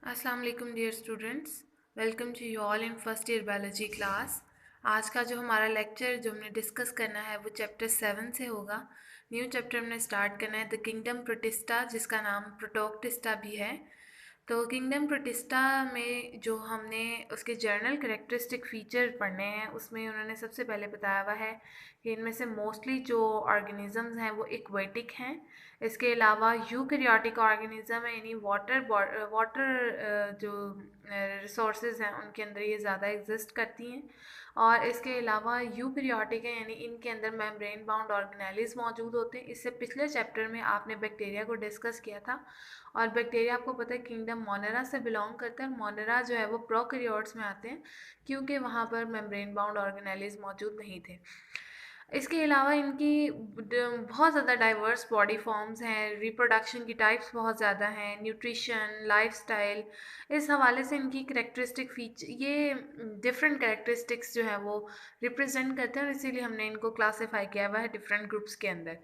अस्सलाम वालेकुम dear students. Welcome to you all in first year biology class. आज का जो हमारा लेक्चर जो हमने डिस्कस करना है वो चैप्टर 7 से होगा। न्यू चैप्टर हमने स्टार्ट करना है द किंगडम प्रोटिस्टा, जिसका नाम प्रोटोक्टिस्टा भी है। तो किंगडम प्रोटिस्टा में जो हमने उसके जर्नल करेक्टरिस्टिक फीचर पढ़ने हैं, उसमें उन्होंने सबसे पहले बताया हुआ है कि इनमें से मोस्टली जो ऑर्गेनिजम्स हैं वो एक्वेटिक हैं। इसके अलावा यूकैरियोटिक ऑर्गेनिज्म है, यानी वाटर जो रिसोर्सेज हैं उनके अंदर ये ज़्यादा एग्जिस्ट करती हैं। और इसके अलावा यूकैरियोटिक है, यानी इनके अंदर मेम्ब्रेन बाउंड ऑर्गेनेलिज मौजूद होते हैं। इससे पिछले चैप्टर में आपने बैक्टीरिया को डिस्कस किया था, और बैक्टीरिया आपको पता है किंगडम मोनेरा से बिलोंग करता है। मोनेरा जो है वो प्रोकैरियोट्स में आते हैं, क्योंकि वहाँ पर मेम्ब्रेन बाउंड ऑर्गेनेलिज मौजूद नहीं थे। इसके अलावा इनकी बहुत ज़्यादा डाइवर्स बॉडी फॉर्म्स हैं, रिप्रोडक्शन की टाइप्स बहुत ज़्यादा हैं, न्यूट्रिशन, लाइफस्टाइल, इस हवाले से इनकी करेक्टरिस्टिक फीचर, ये डिफरेंट करेक्टरिस्टिक्स जो है वो रिप्रेजेंट करते हैं, और इसीलिए हमने इनको क्लासीफाई किया हुआ है डिफरेंट ग्रुप्स के अंदर।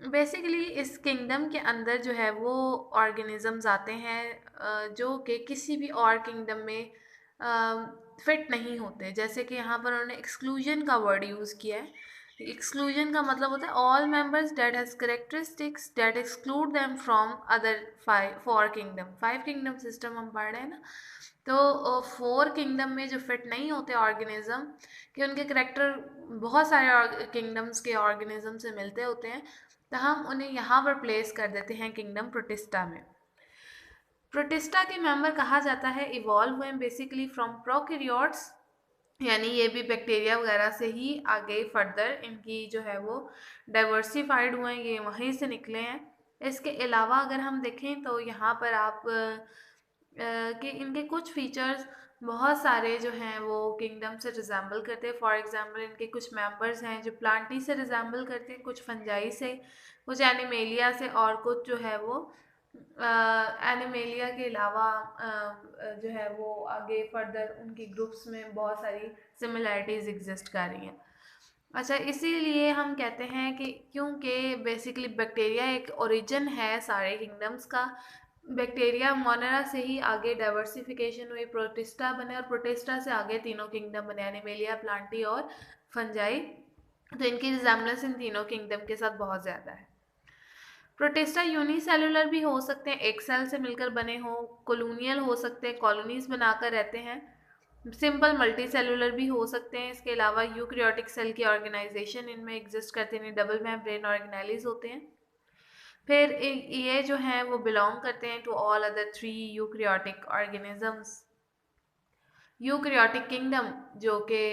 बेसिकली इस किंगडम के अंदर जो है वो ऑर्गेनिजम्स आते हैं जो कि किसी भी और किंगडम में फिट नहीं होते। जैसे कि यहाँ पर उन्होंने एक्सक्लूजन का वर्ड यूज़ किया है। एक्सक्लूजन का मतलब होता है all members that has characteristics that exclude them from other five kingdom system हम पढ़ रहे हैं ना। तो 4 किंगडम में जो फिट नहीं होते ऑर्गेनिज्म, कि उनके करेक्टर बहुत सारे किंगडम्स के ऑर्गेनिज्म से मिलते होते हैं, तो हम उन्हें यहाँ पर प्लेस कर देते हैं किंगडम प्रोटिस्टा में। प्रोटिस्टा के मेंबर कहा जाता है इवॉल्व हुए बेसिकली फ्रॉम प्रोकैरियोट्स, यानी ये भी बैक्टीरिया वगैरह से ही आगे फर्दर इनकी जो है वो डाइवर्सिफाइड हुए हैं, ये वहीं से निकले हैं। इसके अलावा अगर हम देखें तो यहाँ पर आप कि इनके कुछ फीचर्स बहुत सारे जो हैं वो किंगडम से रिजेंबल करते हैं। फॉर एग्जांपल इनके कुछ मेंबर्स हैं जो प्लांटी से रिजेंबल करते हैं, कुछ फंजाई से, कुछ एनिमेलिया से, और कुछ जो है वो एनिमेलिया के अलावा जो है वो आगे फर्दर उनकी ग्रुप्स में बहुत सारी सिमिलैरिटीज़ एग्जिस्ट कर रही हैं। अच्छा, इसीलिए हम कहते हैं कि क्योंकि बेसिकली बैक्टीरिया एक ओरिजिन है सारे किंगडम्स का, बैक्टीरिया मोनेरा से ही आगे डाइवर्सिफिकेशन हुई, प्रोटिस्टा बने, और प्रोटिस्टा से आगे तीनों किंगडम बने, एनिमेलिया, प्लांटी और फंजाई। तो इनकी रिजेम्बलेंस इन तीनों किंगडम के साथ बहुत ज़्यादा है। प्रोटिस्टा यूनिसेलुलर भी हो सकते हैं, एक सेल से मिलकर बने हो, कॉलोनियल हो सकते हैं, कॉलोनीज बनाकर रहते हैं, सिंपल मल्टी सेलुलर भी हो सकते हैं। इसके अलावा यूकैरियोटिक सेल की ऑर्गेनाइजेशन इनमें एग्जिस्ट करते हैं, डबल मेम्ब्रेन ऑर्गेनेलिज होते हैं। फिर ये जो हैं वो बिलोंग करते हैं to all other 3 eukaryotic organisms. Eukaryotic kingdom जो कि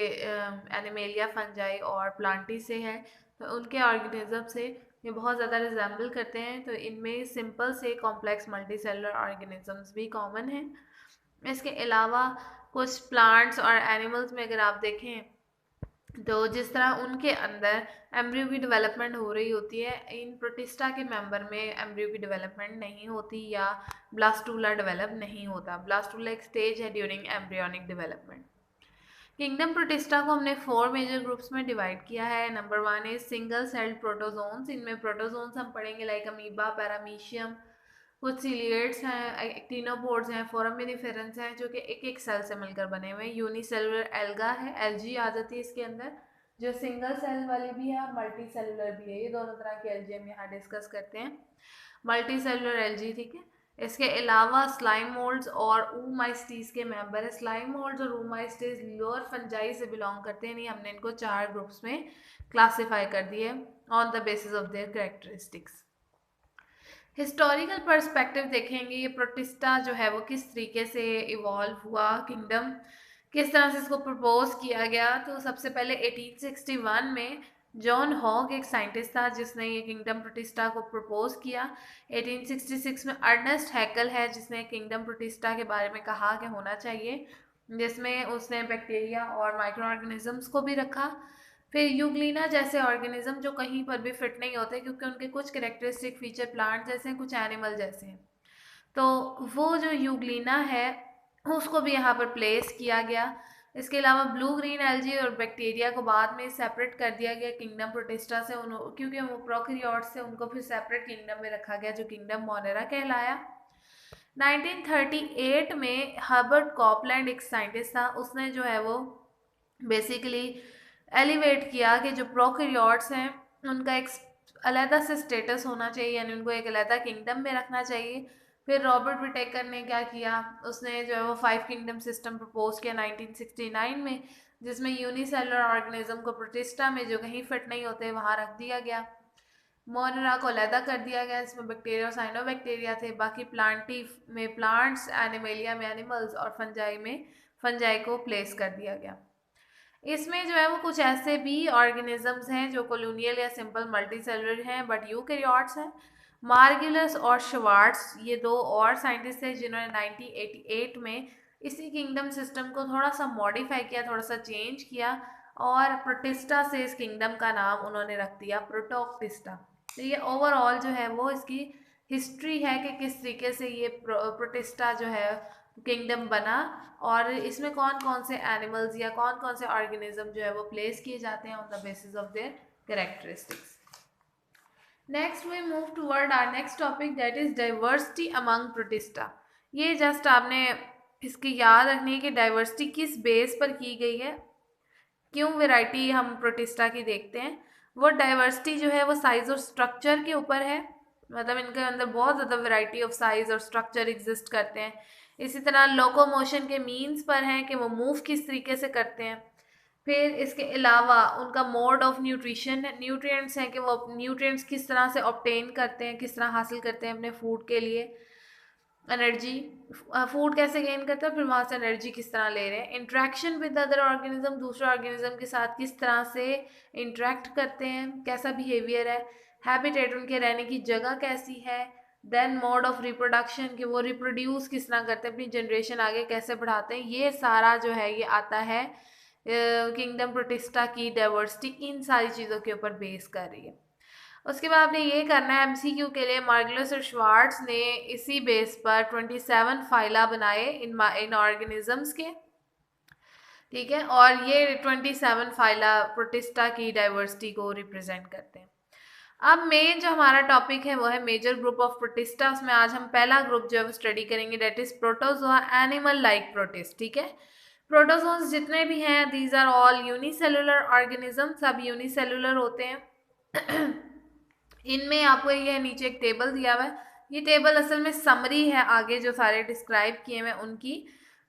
एनिमेलिया, फंजाई और प्लांटी से है, तो उनके ऑर्गेनिज्म से ये बहुत ज़्यादा रिजेंबल करते हैं। तो इनमें सिंपल से कॉम्प्लेक्स मल्टी सेलुलर ऑर्गेनिजम्स भी कॉमन हैं। इसके अलावा कुछ प्लांट्स और एनिमल्स में अगर आप देखें तो जिस तरह उनके अंदर एम्ब्रियो की डेवलपमेंट हो रही होती है, इन प्रोटिस्टा के मेंबर में एम्ब्रियो की डेवलपमेंट नहीं होती, या ब्लास्टूला डेवलप नहीं होता। ब्लास्टूला एक स्टेज है during embryonic development. Kingdom protista को हमने 4 मेजर ग्रुप्स में डिवाइड किया है। Number 1 is single celled protozoans. इनमें प्रोटोजोन्स हम पढ़ेंगे लाइक अमीबा, पैरामीशियम, कुछ सिलिएट्स हैं, एक्टिनोपोड्स हैं, फोरामिनिफेरेंस हैं, जो कि एक एक सेल से मिलकर बने हुए हैं। यूनिसेलुलर एल्गा है, एलजी आ जाती है इसके अंदर, जो सिंगल सेल वाली भी है और मल्टी सेलुलर भी है। ये दोनों तरह की एलजी हम यहाँ डिस्कस करते हैं। मल्टी सेलुलर एलजी, ठीक है। इसके अलावा स्लाइम मोल्ड्स और ऊमाइस्टीज के मेंबर है। स्लाइम मोल्ड्स और ऊमाइस्टीज लोअर फंजाई से बिलोंग करते हैं, नहीं हमने इनको 4 ग्रुप्स में क्लासिफाई कर दिए on the basis of their characteristics. Historical perspective देखेंगे, ये प्रोटिस्टा जो है वो किस तरीके से इवॉल्व हुआ, किंगडम किस तरह से इसको प्रपोज किया गया। तो सबसे पहले 1861 में जॉन हॉग एक साइंटिस्ट था जिसने ये किंगडम प्रोटिस्टा को प्रपोज किया। 1866 में अर्नेस्ट हैकल है जिसने किंगडम प्रोटिस्टा के बारे में कहा कि होना चाहिए, जिसमें उसने बैक्टीरिया और माइक्रो ऑर्गेनिजम्स को भी रखा। फिर यूग्लिना जैसे ऑर्गेनिज्म जो कहीं पर भी फिट नहीं होते, क्योंकि उनके कुछ कैरेक्टरिस्टिक फीचर प्लांट जैसे हैं, कुछ एनिमल जैसे हैं, तो वो जो यूग्लिना है उसको भी यहाँ पर प्लेस किया गया। इसके अलावा ब्लू ग्रीन एल्जी और बैक्टीरिया को बाद में सेपरेट कर दिया गया किंगडम प्रोटिस्टा से, क्योंकि वो प्रोकैरियोट्स से, उनको फिर सेपरेट किंगडम में रखा गया जो किंगडम मोनेरा कहलाया। 1938 में हर्बर्ट कॉपलैंड एक साइंटिस्ट था, उसने जो है वो बेसिकली एलिवेट किया कि जो प्रोकैरियोट्स हैं उनका एक अलहदा से स्टेटस होना चाहिए, यानी उनको एक अलहदा किंगडम में रखना चाहिए। फिर रॉबर्ट विटेकर ने क्या किया, उसने जो है वो 5 किंगडम सिस्टम प्रपोज किया 1969 में, जिसमें यूनिसेलुलर ऑर्गेनिज्म को प्रोटिस्टा में जो कहीं फिट नहीं होते वहाँ रख दिया गया। मोनरा को अलहदा कर दिया गया, इसमें बैक्टीरिया और साइनोबैक्टीरिया थे। बाकी प्लांटी में प्लांट्स, एनिमेलिया में एनिमल्स और फंजाई में फंजाई को प्लेस कर दिया गया। इसमें जो है वो कुछ ऐसे भी ऑर्गेनिजम्स हैं जो कॉलोनियल या सिंपल मल्टी सेलुलर हैं बट यूकैरियोट्स हैं। मार्गुलस और श्वार्ट्ज ये दो और साइंटिस्ट थे जिन्होंने 1988 में इसी किंगडम सिस्टम को थोड़ा सा मॉडिफाई किया, थोड़ा सा चेंज किया और प्रोटिस्टा से इस किंगडम का नाम उन्होंने रख दिया प्रोटोक्टिस्टा। तो ये ओवरऑल जो है वो इसकी हिस्ट्री है कि किस तरीके से ये प्रोटिस्टा जो है किंगडम बना और इसमें कौन कौन से एनिमल्स या कौन कौन से ऑर्गेनिज्म जो है वो प्लेस किए जाते हैं on the basis of their characteristics. Next we move toward our next topic that is diversity among Protista. ये जस्ट आपने इसकी याद रखनी है कि डाइवर्सिटी किस बेस पर की गई है, क्यों वैरायटी हम प्रोटिस्टा की देखते हैं। वो डाइवर्सिटी जो है वो साइज और स्ट्रक्चर के ऊपर है, मतलब इनके अंदर बहुत ज़्यादा वैरायटी ऑफ साइज और स्ट्रक्चर एग्जिस्ट करते हैं। इसी तरह लोकोमोशन के मीन्स पर हैं कि वो मूव किस तरीके से करते हैं। फिर इसके अलावा उनका मोड ऑफ न्यूट्रिशन, न्यूट्रिएंट्स हैं कि वो न्यूट्रिएंट्स किस तरह से ऑब्टेन करते हैं, किस तरह हासिल करते हैं अपने फूड के लिए एनर्जी, फूड कैसे गेन करते हैं, फिर वहाँ से एनर्जी किस तरह ले रहे हैं। इंट्रैक्शन विद अदर ऑर्गेनिज्म, दूसरे ऑर्गेनिज्म के साथ किस तरह से इंट्रैक्ट करते हैं, कैसा बिहेवियर है। हैबिटेट, उनके रहने की जगह कैसी है। देन मोड ऑफ रिप्रोडक्शन, कि वो रिप्रोड्यूस किस तरह करते हैं, अपनी जनरेशन आगे कैसे बढ़ाते हैं। ये सारा जो है ये आता है किंगडम प्रोटिस्टा की डाइवर्सिटी इन सारी चीज़ों के ऊपर बेस कर रही है। उसके बाद आपने ये करना है एमसीक्यू के लिए, मार्गुलस और श्वार्ट्ज ने इसी बेस पर 27 फाइला बनाए इन ऑर्गेनिजम्स के, ठीक है, और ये 27 फाइला प्रोटिस्टा की डाइवर्सिटी को रिप्रेजेंट करते हैं। अब मेन जो हमारा टॉपिक है वो है मेजर ग्रुप ऑफ प्रोटिस्टा। उसमें आज हम पहला ग्रुप जो है वो स्टडी करेंगे, that is protozoa, animal like protist, ठीक है। प्रोटोजोन्स जितने भी हैं these are all unicellular organism, सब यूनिसेलुलर होते हैं। इनमें आपको ये नीचे एक टेबल दिया हुआ है, ये टेबल असल में समरी है आगे जो सारे डिस्क्राइब किए हुए उनकी,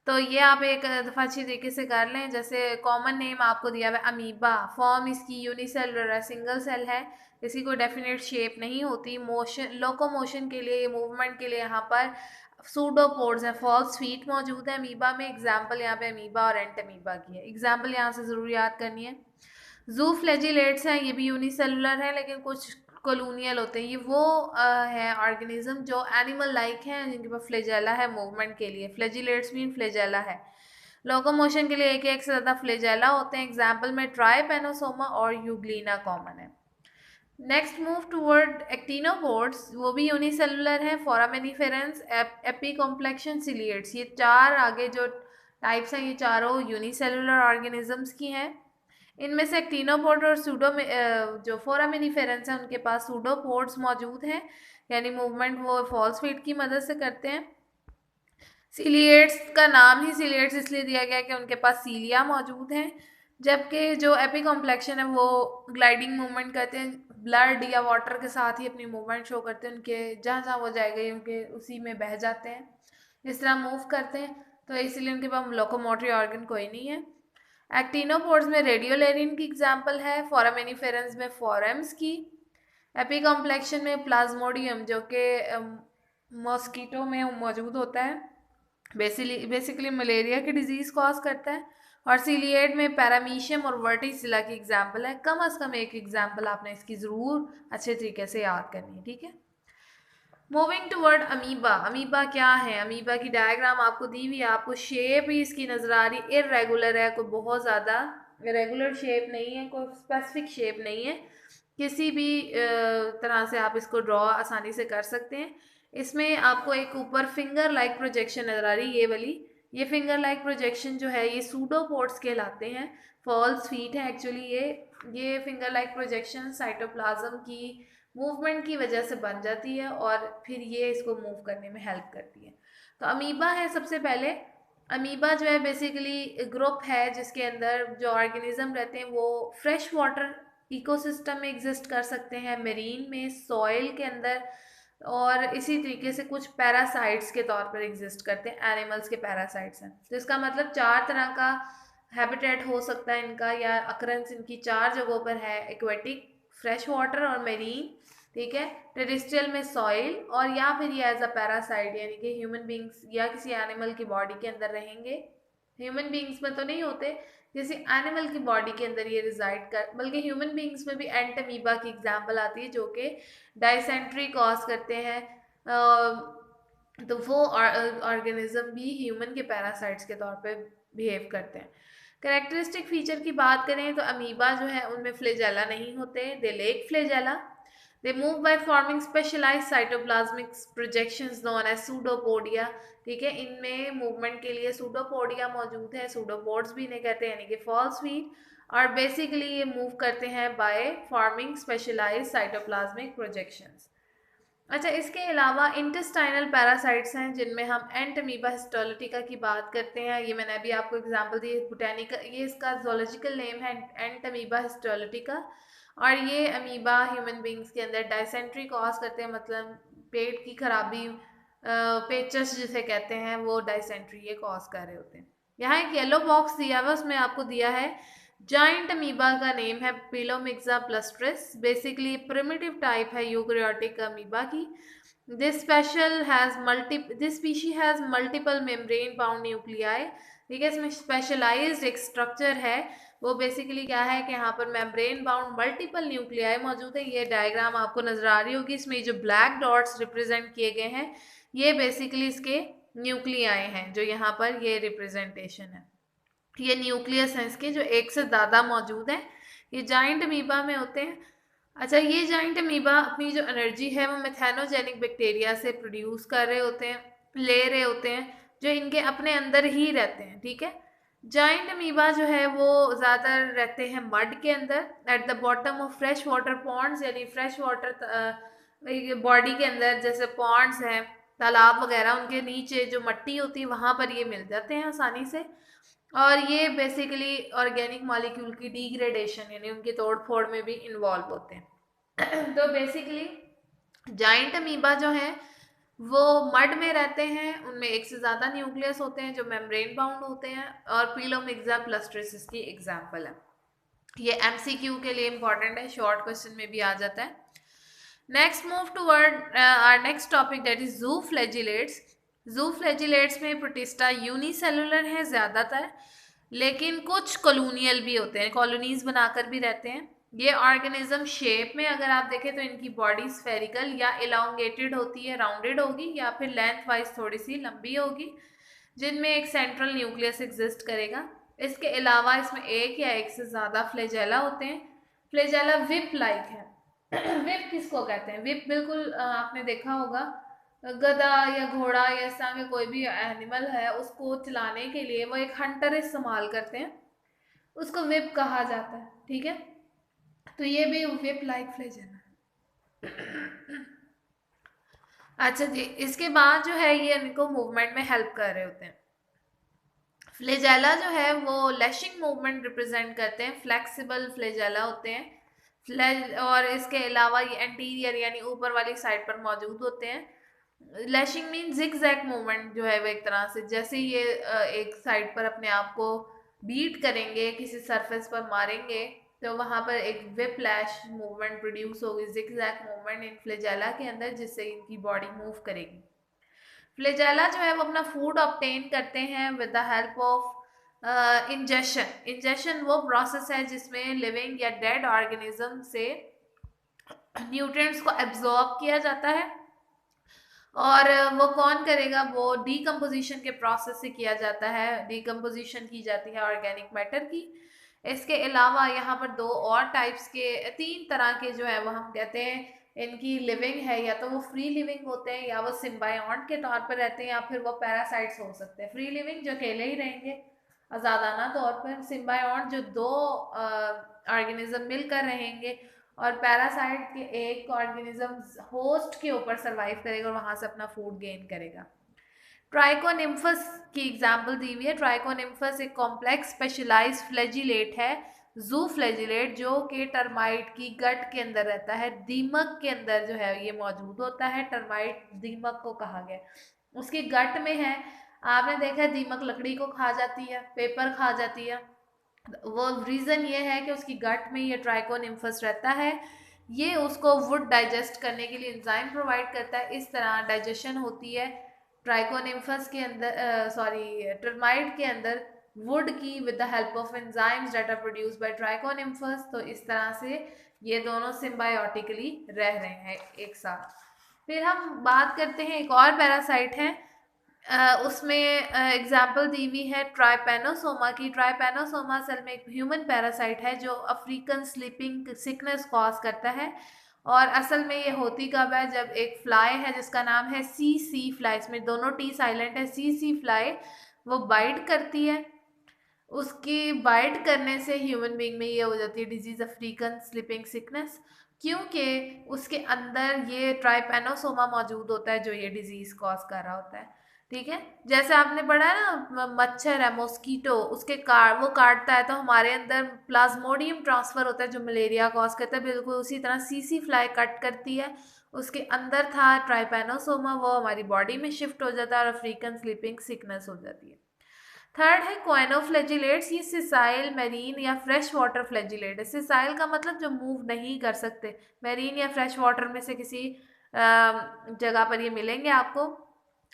तो ये आप एक दफ़ा अच्छी तरीके से कर लें। जैसे कॉमन नेम आपको दिया हुआ है अमीबा, फॉर्म इसकी यूनिसेलुलर है, सिंगल सेल है, इसकी कोई डेफिनेट शेप नहीं होती। मोशन, लोकोमोशन के लिए, मूवमेंट के लिए यहाँ पर सूडोपोड्स हैं, फॉल्स फीट मौजूद है अमीबा में। एग्जाम्पल यहाँ पे अमीबा और एंट अमीबा की है, एग्जाम्पल यहाँ से ज़रूर याद करनी है। जू फ्लैजिलेट्स हैं, ये भी यूनिसेलुलर है लेकिन कुछ कॉलोनियल होते हैं। ये वो है ऑर्गेनिज्म जो एनिमल लाइक हैं, जिनके पास फ्लैजेला है मूवमेंट के लिए, फ्लैजिलेट्स मीन फ्लैजेला है। लोकोमोशन के लिए एक से ज़्यादा फ्लैजेला होते हैं, एग्जाम्पल में ट्राइपेनोसोमा और यूग्लिना कॉमन है। नेक्स्ट मूव टूवर्ड एक्टिनोपोड्स, वो भी यूनिसेलुलर हैं, फोरामिनिफेरेंस, एपीकॉम्प्लेक्शन, सिलिएट्स। ये चार आगे जो टाइप्स हैं ये चारों यूनिसेलुलर ऑर्गेनिजम्स की हैं। इनमें से एक्टिनोपोड और सूडो जो फोरामिनिफेरेंस हैं उनके पास सूडोपोड्स मौजूद हैं, यानी मूवमेंट वो फॉल्स फीट की मदद से करते हैं। सीलिएट्स का नाम ही सीलिएट्स इसलिए दिया गया कि उनके पास सीलिया मौजूद हैं, जबकि जो एपीकॉम्प्लेक्शन है वो ग्लाइडिंग मूवमेंट करते हैं, ब्लड या वाटर के साथ ही अपनी मूवमेंट शो करते हैं, उनके जहाँ जहाँ वो जाएगा उनके उसी में बह जाते हैं, इस तरह मूव करते हैं, तो इसलिए उनके पास लोकोमोटरी ऑर्गन कोई नहीं है। एक्टिनोपोड्स में रेडियोलेरिन की एग्जाम्पल है, फोरामिनिफेरेंस में फोरम्स की, एपीकॉम्प्लेक्शन में प्लाज्मोडियम जो कि मॉस्किटो में मौजूद होता है, बेसिकली मलेरिया की डिजीज़ कॉज करता है, और सीलिएट में पैरामीशियम और वर्टिसिला की एग्जाम्पल है। कम अज़ कम एक एग्जाम्पल आपने इसकी ज़रूर अच्छे तरीके से याद करनी है, ठीक है। मूविंग टूवर्ड अमीबा, अमीबा क्या है, अमीबा की डायग्राम आपको दी हुई है, आपको शेप ही इसकी नज़र आ रही, इरेगुलर है, कोई बहुत ज़्यादा रेगुलर शेप नहीं है, कोई स्पेसिफिक शेप नहीं है, किसी भी तरह से आप इसको ड्रॉ आसानी से कर सकते हैं। इसमें आपको एक ऊपर फिंगर लाइक प्रोजेक्शन नज़र आ रही, ये वाली, ये फिंगर लाइक प्रोजेक्शन जो है ये सूडोपोड्स कहलाते हैं, फॉल्स फीट है एक्चुअली। ये फिंगर लाइक प्रोजेक्शन साइटोप्लाज्म की मूवमेंट की वजह से बन जाती है और फिर ये इसको मूव करने में हेल्प करती है। तो अमीबा है सबसे पहले। अमीबा जो है बेसिकली ग्रुप है जिसके अंदर जो ऑर्गेनिज्म रहते हैं वो फ्रेश वाटर इकोसिस्टम में एग्जिस्ट कर सकते हैं, मेरीन में, सॉइल के अंदर, और इसी तरीके से कुछ पैरासाइट्स के तौर पर एग्जिस्ट करते हैं, एनिमल्स के पैरासाइट्स हैं। तो इसका मतलब 4 तरह का हैबिटेट हो सकता है इनका, या अकरेंस इनकी 4 जगहों पर है, एक्वेटिक, फ्रेश वाटर और मेरीन, ठीक है, टेरेस्ट्रियल में सॉइल, और या फिर ये एज अ पैरासाइट यानी कि ह्यूमन बींग्स या किसी एनिमल की बॉडी के अंदर रहेंगे। ह्यूमन बींग्स में तो नहीं होते, जैसे एनिमल की बॉडी के अंदर ये रिजाइड कर, बल्कि ह्यूमन बींग्स में भी एंटमीबा की एग्जांपल आती है जो कि डायसेंट्री कॉज करते हैं। तो वो ऑर्गेनिज्म भी ह्यूमन के पैरासाइट्स के तौर पे बिहेव करते हैं। कैरेक्टरिस्टिक फीचर की बात करें तो अमीबा जो है उनमें फ्लेजेला नहीं होते, they lack flagella. They move by forming specialised cytoplasmic projections known as pseudopodia, ठीक है, इनमें मूवमेंट के लिए सूडोपोडिया मौजूद है, सूडोपोड्स भी इन्हें कहते हैं, यानी कि फॉल्स व्हीट, और बेसिकली ये मूव करते हैं by forming specialised cytoplasmic projections. अच्छा, इसके अलावा इंटेस्टाइनल पैरासाइट्स हैं जिनमें हम एंटमीबा हिस्टोलिटिका की बात करते हैं। ये मैंने अभी आपको एग्जांपल दी, बोटेनिका, ये इसका जोलॉजिकल नेम है एंटमीबा हिस्टोलिटिका, और ये अमीबा ह्यूमन बींग्स के अंदर डायसेंट्री कॉज करते हैं, मतलब पेट की खराबी, पेचस जिसे कहते हैं, वो डायसेंट्री ये कॉज कर रहे होते हैं। यहाँ एक येलो बॉक्स दिया हुआ, उसमें आपको दिया है जाइंट अमीबा का नेम है पिलोमिक्सा प्लस्ट्रिस, बेसिकली प्रिमिटिव टाइप है यूकैरियोटिक अमीबा की। This species has multiple membrane bound nuclei, ठीक है, इसमें स्पेशलाइज्ड एक स्ट्रक्चर है, वो बेसिकली क्या है कि यहाँ पर मेम्ब्रेन बाउंड मल्टीपल न्यूक्लियाई मौजूद है। ये डायग्राम आपको नजर आ रही होगी, इसमें जो ब्लैक डॉट्स रिप्रेजेंट किए गए हैं ये बेसिकली इसके न्यूक्लियाई हैं, जो यहाँ पर ये रिप्रेजेंटेशन है, ये न्यूक्लियस हैं इसके जो एक से ज़्यादा मौजूद हैं, ये जाइंट अमीबा में होते हैं। अच्छा, ये जाइंट अमीबा अपनी जो एनर्जी है वो मेथेनोजेनिक बैक्टीरिया से प्रोड्यूस कर रहे होते हैं, ले रहे होते हैं, जो इनके अपने अंदर ही रहते हैं, ठीक है। जाइंट अमीबा जो है वो ज़्यादातर रहते हैं मड के अंदर, at the bottom of fresh water ponds, यानी फ्रेश वाटर बॉडी के अंदर, जैसे पॉन्ड्स हैं, तालाब वगैरह, उनके नीचे जो मिट्टी होती है वहाँ पर ये मिल जाते हैं आसानी से, और ये बेसिकली ऑर्गेनिक मॉलिक्यूल की डिग्रेडेशन यानी उनकी तोड़ फोड़ में भी इन्वॉल्व होते हैं। तो बेसिकली जाइंट अमीबा जो है वो मड में रहते हैं, उनमें एक से ज़्यादा न्यूक्लियस होते हैं जो मेम्ब्रेन बाउंड होते हैं, और पिलोमिक्सा प्लस्ट्रिस इसकी एग्जाम्पल है। ये एमसीक्यू के लिए इंपॉर्टेंट है, शॉर्ट क्वेश्चन में भी आ जाता है। Next move toward our next topic, that is zooflagellates. Zooflagellates में प्रोटिस्टा यूनिसेलुलर है ज़्यादातर, लेकिन कुछ कॉलोनियल भी होते हैं, कॉलोनीज बनाकर भी रहते हैं। ये ऑर्गेनिज्म शेप में अगर आप देखें तो इनकी बॉडी स्फेरिकल या इलांगेटेड होती है, राउंडेड होगी, या फिर लेंथ वाइज थोड़ी सी लंबी होगी, जिनमें एक सेंट्रल न्यूक्लियस एग्जिस्ट करेगा। इसके अलावा इसमें एक या एक से ज़्यादा फ्लैजेला होते हैं। फ्लैजेला विप लाइक है। विप किसको कहते हैं? विप बिल्कुल आपने देखा होगा, गधा या घोड़ा या इस तरह के कोई भी एनिमल है उसको चलाने के लिए वो एक हंटर इस्तेमाल करते हैं, उसको विप कहा जाता है, ठीक है। तो ये भी विप लाइक फ्लैजेला। अच्छा जी, इसके बाद जो है ये इनको मूवमेंट में हेल्प कर रहे होते हैं। फ्लैजेला जो है वो लैशिंग मूवमेंट रिप्रेजेंट करते हैं, फ्लेक्सिबल फ्लैजेला होते हैं, और इसके अलावा ये एंटीरियर यानी ऊपर वाली साइड पर मौजूद होते हैं। Lashing mean zigzag movement जो है वो एक तरह से, जैसे ये एक साइड पर अपने आप को बीट करेंगे, किसी सरफेस पर मारेंगे, तो वहाँ पर एक विप लैश मूवमेंट प्रोड्यूस होगी, जिग जैग मूवमेंट इन फ्लैजेला के अंदर, जिससे इनकी बॉडी मूव करेगी। फ्लैजेला जो है वो अपना फूड ऑब्टेन करते हैं with the help of ingestion. Ingestion वो प्रोसेस है जिसमें लिविंग या डेड ऑर्गेनिज्म से न्यूट्रिएंट्स को एब्जॉर्ब किया जाता है, और वो कौन करेगा? वो डीकम्पोजिशन के प्रोसेस से किया जाता है, डीकम्पोजिशन की जाती है ऑर्गेनिक मैटर की। इसके अलावा यहाँ पर दो और टाइप्स के, 3 तरह के जो है वो हम कहते हैं इनकी लिविंग है, या तो वो फ्री लिविंग होते हैं, या वो सिम्बायोंट के तौर पर रहते हैं, या फिर वो पैरासाइट्स हो सकते हैं। फ्री लिविंग जो अकेले ही रहेंगे आज़ादाना तौर पर, सिम्बायोंट जो 2 ऑर्गेनिज्म मिलकर रहेंगे और पैरासाइट के एक ऑर्गेनिज्म होस्ट के ऊपर सर्वाइव करेगा और वहां से अपना फूड गेन करेगा। ट्राइकोनिम्फस की एग्जाम्पल दी हुई है। ट्राइकोनिम्फस एक कॉम्प्लेक्स स्पेशलाइज्ड फ्लैजिलेट है, जू फ्लैजिलेट, जो कि टर्माइट की गट के अंदर रहता है, दीमक के अंदर जो है ये मौजूद होता है। टर्माइट दीमक को कहा गया, उसकी गट में है। आपने देखा है दीमक लकड़ी को खा जाती है, पेपर खा जाती है, वो रीज़न ये है कि उसकी गट में ये ट्राइकोनिम्फस रहता है। ये उसको वुड डाइजेस्ट करने के लिए एंजाइम प्रोवाइड करता है, इस तरह डाइजेशन होती है ट्राइकोनिम्फस के अंदर, सॉरी टर्माइट के अंदर, वुड की with the help of enzymes that are produced by Trichonympha. तो इस तरह से ये दोनों सिम्बायोटिकली रह रहे हैं एक साथ। फिर हम बात करते हैं एक और पैरासाइट है, उसमें एग्जाम्पल दी हुई है ट्राइपेनोसोमा की। ट्राइपेनोसोमा असल में एक ह्यूमन पैरासाइट है जो अफ्रीकन स्लीपिंग सिकनेस कॉज करता है। और असल में ये होती कब है, जब एक फ्लाई है जिसका नाम है सी फ्लाई, इसमें दोनों टी साइलेंट है, सी फ्लाई, वो बाइट करती है। उसकी बाइट करने से ह्यूमन बीइंग में ये हो जाती है डिजीज अफ्रीकन स्लीपिंग सिकनेस, क्योंकि उसके अंदर ये ट्राइपेनोसोमा मौजूद होता है जो ये डिजीज कॉज कर रहा होता है। ठीक है, जैसे आपने पढ़ा है ना, मच्छर है मॉस्किटो, उसके वो काटता है तो हमारे अंदर प्लाज्मोडियम ट्रांसफर होता है जो मलेरिया कॉज करता है, बिल्कुल उसी तरह सी फ्लाई कट करती है, उसके अंदर था ट्राइपेनोसोमा, वो हमारी बॉडी में शिफ्ट हो जाता है और अफ्रीकन स्लीपिंग सिकनेस हो जाती है। थर्ड है क्वाइनोफ्लैजिलेट्स, ये सिसाइल, मेरीन या फ्रेश वाटर फ्लैजिलेट है। सिसाइल का मतलब जो मूव नहीं कर सकते, मेरीन या फ्रेश वाटर में से किसी जगह पर ये मिलेंगे आपको।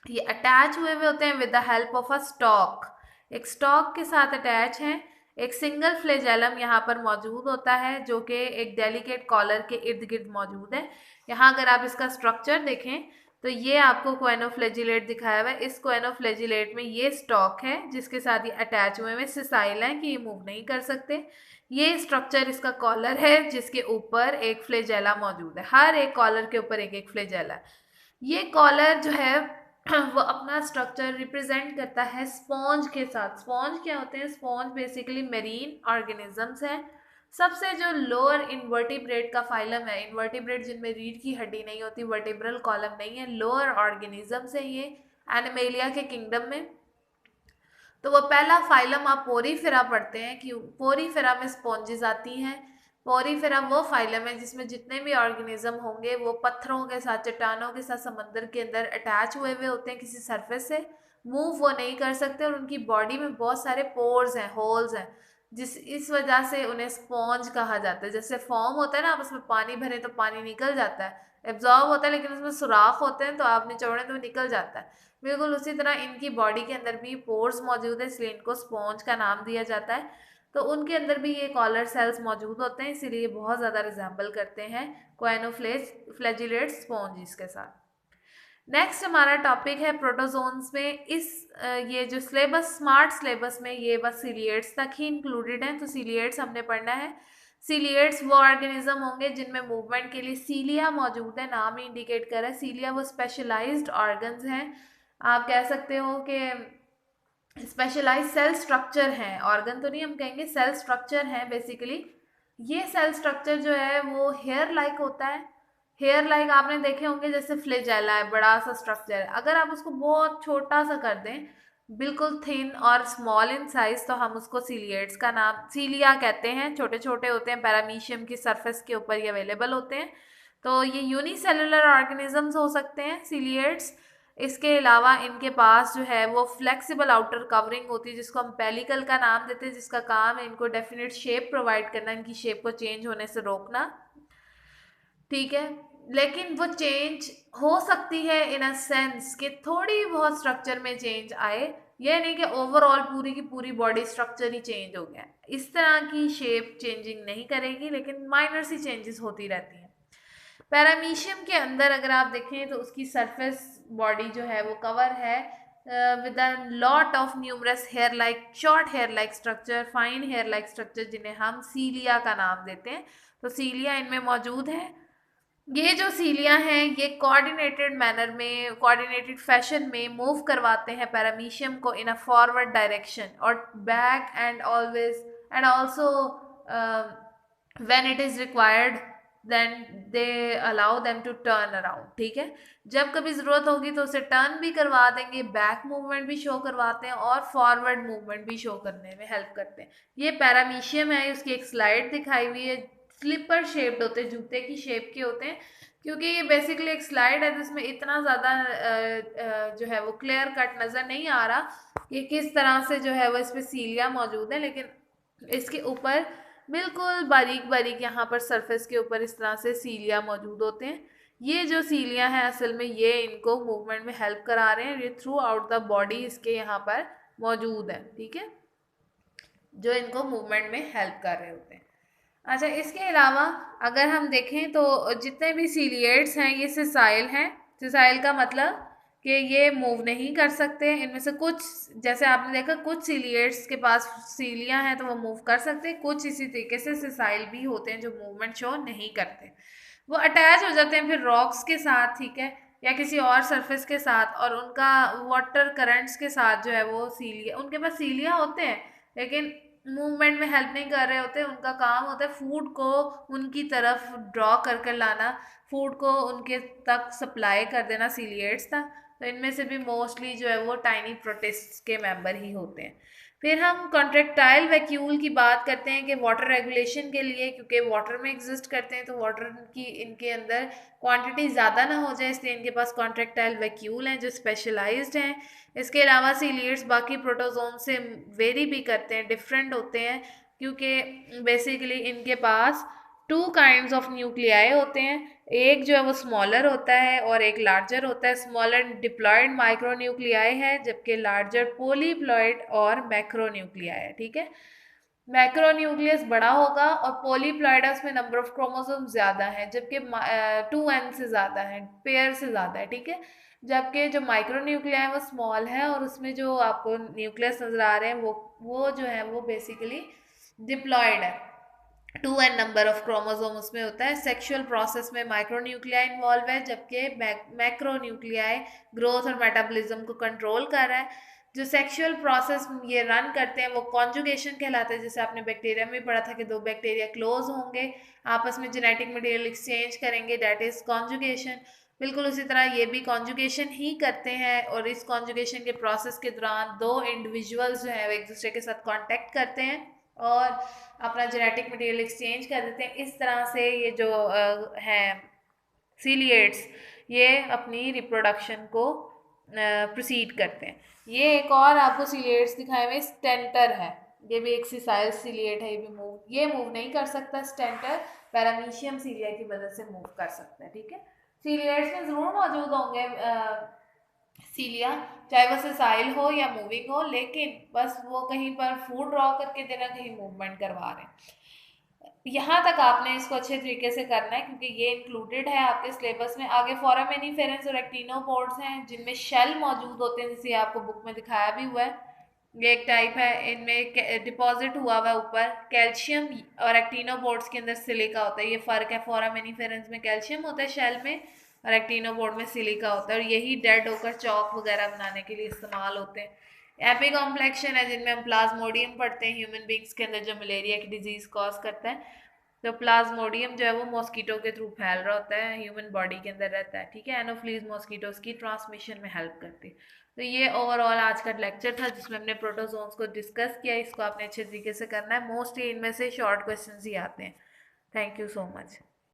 ये अटैच हुए हुए होते हैं with the help of a stock, एक स्टॉक के साथ अटैच हैं। एक सिंगल फ्लैजेलम यहाँ पर मौजूद होता है जो कि एक डेलिकेट कॉलर के इर्द गिर्द मौजूद है। यहाँ अगर आप इसका स्ट्रक्चर देखें तो ये आपको क्वाइनोफ्लैजिलेट दिखाया हुआ है। इस क्वाइनोफ्लैजिलेट में ये स्टॉक है जिसके साथ ये अटैच हुए में सिसाइल है कि ये मूव नहीं कर सकते। ये स्ट्रक्चर इसका कॉलर है जिसके ऊपर एक फ्लैजेला मौजूद है, हर एक कॉलर के ऊपर एक एक फ्लैजेला। ये कॉलर जो है वो अपना स्ट्रक्चर रिप्रेजेंट करता है स्पॉन्ज के साथ। स्पॉन्ज क्या होते हैं, स्पॉन्ज बेसिकली मेरीन ऑर्गेनिजम्स हैं। सबसे जो लोअर इन्वर्टिब्रेट का फाइलम है, इन्वर्टिब्रेट जिनमें रीढ़ की हड्डी नहीं होती, वर्टिब्रल कॉलम नहीं है, लोअर ऑर्गेनिजम्स है ये एनिमेलिया के किंगडम में। तो वो पहला फाइलम आप पोरीफेरा पढ़ते हैं कि पोरीफेरा में स्पॉन्जेस आती हैं। पोरीफेरा वो फाइलम है जिसमें जितने भी ऑर्गेनिज्म होंगे वो पत्थरों के साथ, चट्टानों के साथ समंदर के अंदर अटैच हुए हुए होते हैं किसी सरफेस से, मूव वो नहीं कर सकते और उनकी बॉडी में बहुत सारे पोर्स हैं, होल्स हैं, इस वजह से उन्हें स्पॉन्ज कहा जाता है। जैसे फॉर्म होता है ना, आप उसमें पानी भरे तो पानी निकल जाता है, एब्जॉर्ब होता है, लेकिन उसमें सुराख होते हैं तो आप निचोड़ें तो निकल जाता है। बिल्कुल उसी तरह इनकी बॉडी के अंदर भी पोर्स मौजूद है, इसलिए इनको स्पॉन्ज का नाम दिया जाता है। तो उनके अंदर भी ये कॉलर सेल्स मौजूद होते हैं, इसीलिए बहुत ज़्यादा रिजेंबल करते हैं क्वाइनोफ्लैजिलेट स्पॉन्जिस के साथ। नेक्स्ट हमारा टॉपिक है प्रोटोजोन्स में। ये जो सिलेबस, स्मार्ट सिलेबस में ये बस सीलिएट्स तक ही इंक्लूडेड हैं, तो सीलिएट्स हमने पढ़ना है। सीलिएट्स वो ऑर्गेनिज्म होंगे जिनमें मूवमेंट के लिए सीलिया मौजूद है, नाम ही इंडिकेट कर रहा है। सीलिया वो स्पेशलाइज्ड ऑर्गन्स हैं, आप कह सकते हो कि स्पेशलाइज सेल स्ट्रक्चर हैं, ऑर्गन तो नहीं हम कहेंगे, सेल स्ट्रक्चर हैं बेसिकली। ये सेल स्ट्रक्चर जो है वो हेयर लाइक होता है। हेयर लाइक आपने देखे होंगे, जैसे फ्लैजेला है, बड़ा सा स्ट्रक्चर है, अगर आप उसको बहुत छोटा सा कर दें, बिल्कुल थिन और स्मॉल इन साइज, तो हम उसको सीलिएट्स का नाम, सीलिया कहते हैं। छोटे छोटे होते हैं, पैरामीशियम की सरफेस के ऊपर ये अवेलेबल होते हैं। तो ये यूनिसेलुलर ऑर्गेनिजम्स हो सकते हैं सीलिएट्स। इसके अलावा इनके पास जो है वो फ्लेक्सिबल आउटर कवरिंग होती है जिसको हम पेलिकल का नाम देते हैं, जिसका काम है इनको डेफिनेट शेप प्रोवाइड करना, इनकी शेप को चेंज होने से रोकना। ठीक है, लेकिन वो चेंज हो सकती है इन अ सेंस कि थोड़ी बहुत स्ट्रक्चर में चेंज आए, ये नहीं कि ओवरऑल पूरी की पूरी बॉडी स्ट्रक्चर ही चेंज हो गया। इस तरह की शेप चेंजिंग नहीं करेगी, लेकिन माइनर सी चेंजेस होती रहती हैं। पैरामीशियम के अंदर अगर आप देखें तो उसकी सरफेस बॉडी जो है वो कवर है with a lot of numerous hair like, short hair like structure, fine hair like structure, जिन्हें हम सीलिया का नाम देते हैं। तो सीलिया इनमें मौजूद है। ये जो सीलिया हैं ये कोऑर्डिनेटेड मैनर में, कोऑर्डिनेटेड फैशन में मूव करवाते हैं पैरामीशियम को इन अ फॉरवर्ड डायरेक्शन और back and always and also when it is required then they allow them to turn around, ठीक है। जब कभी ज़रूरत होगी तो उसे टर्न भी करवा देंगे, बैक मूवमेंट भी शो करवाते हैं और फॉरवर्ड मूवमेंट भी शो करने में हेल्प करते हैं। ये पैरामीशियम है, उसकी एक स्लाइड दिखाई हुई है। स्लीपर शेप्ड होते हैं, जूते की शेप के होते हैं, क्योंकि ये बेसिकली एक स्लाइड है जिसमें इतना ज़्यादा जो है वो क्लियर कट नज़र नहीं आ रहा कि किस तरह से जो है वो इस पर सीलिया मौजूद है, लेकिन इसके ऊपर बिल्कुल बारीक बारीक यहाँ पर सरफेस के ऊपर इस तरह से सीलिया मौजूद होते हैं। ये जो सीलिया है असल में ये इनको मूवमेंट में हेल्प करा रहे हैं, ये थ्रू आउट द बॉडी इसके यहाँ पर मौजूद है, ठीक है, जो इनको मूवमेंट में हेल्प कर रहे होते हैं। अच्छा, इसके अलावा अगर हम देखें तो जितने भी सीलिएट्स हैं ये सिसाइल हैं। सिसाइल का मतलब कि ये मूव नहीं कर सकते। इनमें से कुछ, जैसे आपने देखा, कुछ सीलिएट्स के पास सीलियां हैं तो वो मूव कर सकते हैं, कुछ इसी तरीके से सिसाइल भी होते हैं जो मूवमेंट शो नहीं करते। वो अटैच हो जाते हैं फिर रॉक्स के साथ, ठीक है, या किसी और सरफेस के साथ, और उनका वाटर करंट्स के साथ जो है वो सीलिया, उनके पास सीलिया होते हैं लेकिन मूवमेंट में हेल्प नहीं कर रहे होते। उनका काम होता है फूड को उनकी तरफ ड्रॉ कर कर लाना, फूड को उनके तक सप्लाई कर देना सीलिएट्स तक। तो इनमें से भी मोस्टली जो है वो टाइनी प्रोटिस्ट्स के मेंबर ही होते हैं। फिर हम कॉन्ट्रेक्टाइल वैक्यूल की बात करते हैं कि वाटर रेगुलेशन के लिए, क्योंकि वाटर में एग्जिस्ट करते हैं तो वाटर की इनके अंदर क्वांटिटी ज़्यादा ना हो जाए, इसलिए इनके पास कॉन्ट्रेक्टाइल वैक्यूल हैं जो स्पेशलाइज्ड हैं। इसके अलावा सीलिएट्स बाकी प्रोटोजोन से वेरी भी करते हैं, डिफरेंट होते हैं, क्योंकि बेसिकली इनके पास टू काइंड्स ऑफ न्यूक्लियाई होते हैं। एक जो है वो स्मॉलर होता है और एक लार्जर होता है। स्मॉलर डिप्लॉयड माइक्रोन्यूक्लियाई है, जबकि लार्जर पोलीप्लॉयड और मैक्रोन्यूक्लियाई है, ठीक है। मैक्रोन्यूक्लियस बड़ा होगा और पोलीप्लॉयडस में नंबर ऑफ क्रोमोसोम ज्यादा है, जबकि 2n से ज्यादा है, पेयर से ज्यादा है, ठीक है। जबकि जो माइक्रोन्यूक्लिया है वो स्मॉल है और उसमें जो आपको न्यूक्लियस नजर आ रहे हैं वो जो है वो बेसिकली डिप्लॉयड है। 2n नंबर ऑफ क्रोमोसोम उसमें होता है। सेक्सुअल प्रोसेस में माइक्रोन्यूक्लियाई इन्वॉल्व है, जबकि मैक्रोन्यूक्लियाई ग्रोथ और मेटाबॉलिज्म को कंट्रोल कर रहा है। जो सेक्सुअल प्रोसेस ये रन करते हैं वो कॉन्जुगेशन कहलाता है। जैसे आपने बैक्टीरिया में पढ़ा था कि दो बैक्टीरिया क्लोज होंगे, आपस में जेनेटिक मटेरियल एक्सचेंज करेंगे, डेट इज कॉन्जुगेशन। बिल्कुल उसी तरह ये भी कॉन्जुगेशन ही करते हैं, और इस कॉन्जुगेशन के प्रोसेस के दौरान दो इंडिविजुअल्स जो हैं वो एक दूसरे के साथ कांटेक्ट करते हैं और अपना जेनेटिक मटेरियल एक्सचेंज कर देते हैं। इस तरह से ये जो हैं सीलिएट्स, ये अपनी रिप्रोडक्शन को प्रोसीड करते हैं। ये एक और आपको सीलिएट्स दिखाए हुए स्टेंटर है, ये भी एक सिसाइल सीलिएट है, ये मूव नहीं कर सकता। स्टेंटर पैरामीशियम सीलिया की मदद से मूव कर सकता है, ठीक है। सीलिएट्स में जरूर मौजूद होंगे सीलिया, चाहे वो सिसाइल हो या मूविंग हो, लेकिन बस वो कहीं पर फूड ड्रॉ करके देना, कहीं मूवमेंट करवा रहे हैं। यहाँ तक आपने इसको अच्छे तरीके से करना है क्योंकि ये इंक्लूडेड है आपके सिलेबस में। आगे फोरामेनिफेरेंस और एक्टिनोपोड्स हैं जिनमें शेल मौजूद होते हैं, जैसे आपको बुक में दिखाया भी हुआ है। ये एक टाइप है, इनमें डिपॉजिट हुआ हुआ ऊपर कैल्शियम, और एक्टिनोपोड्स के अंदर सिलिका होता है। ये फर्क है, फोरामेनिफेरेंस में कैल्शियम होता है शेल में और एक्टिनोपोड में सिलिका होता है, और यही डेड होकर चौक वगैरह बनाने के लिए इस्तेमाल होते हैं। एपिकॉम्प्लेक्शन है जिनमें हम प्लाज्मोडियम पढ़ते हैं ह्यूमन बींग्स के अंदर, जो मलेरिया की डिजीज कॉज करता है। तो प्लाज्मोडियम जो है वो मॉस्किटो के थ्रू फैल रहा होता है, ह्यूमन बॉडी के अंदर रहता है, ठीक है। एनोफ्लीज मॉस्किटोज की ट्रांसमिशन में हेल्प करती है। तो ये ओवरऑल आज का लेक्चर था जिसमें हमने प्रोटोजोन्स को डिस्कस किया। इसको आपने अच्छे तरीके से करना है, मोस्टली इनमें से शॉर्ट क्वेश्चन ही आते हैं। Thank you so much.